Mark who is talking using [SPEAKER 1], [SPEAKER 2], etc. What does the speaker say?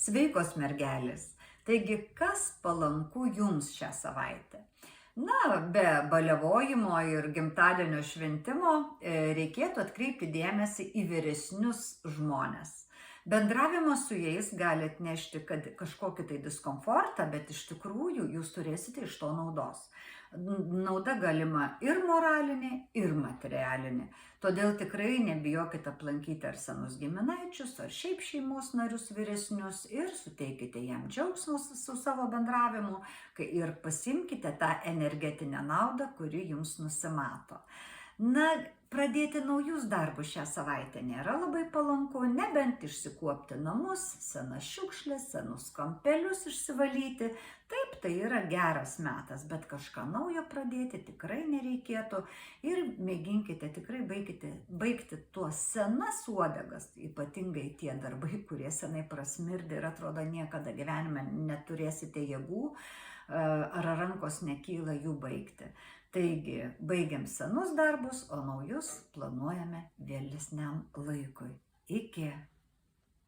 [SPEAKER 1] Sveikos mergelės. Taigi, kas palanku jums šią savaitę? Na, be baliavojimo ir gimtadienio šventimo reikėtų atkreipti dėmesį į vyresnius žmones. Bendravimas su jais gali atnešti kažkokį tai diskomfortą, bet iš tikrųjų jūs turėsite iš to naudos. Nauda galima ir moralinė, ir materialinė. Todėl tikrai nebijokite aplankyti ar senus giminaičius, ar šiaip šeimos narius vyresnius ir suteikite jam džiaugsmus su savo bendravimu ir pasimkite tą energetinę naudą, kuri jums nusimato. Na, pradėti naujus darbus šią savaitę nėra labai palanku, nebent išsikuopti namus, senas šiukšles, senus kampelius išsivalyti. Taip, tai yra geras metas, bet kažką naujo pradėti tikrai nereikėtų ir mėginkite tikrai baigti tuos senas uodegas, ypatingai tie darbai, kurie senai prasmirdė ir atrodo niekada gyvenime neturėsite jėgų ar rankos nekyla jų baigti. Taigi, baigiam senus darbus, o naujus planuojame vėlesniam laikui. Iki.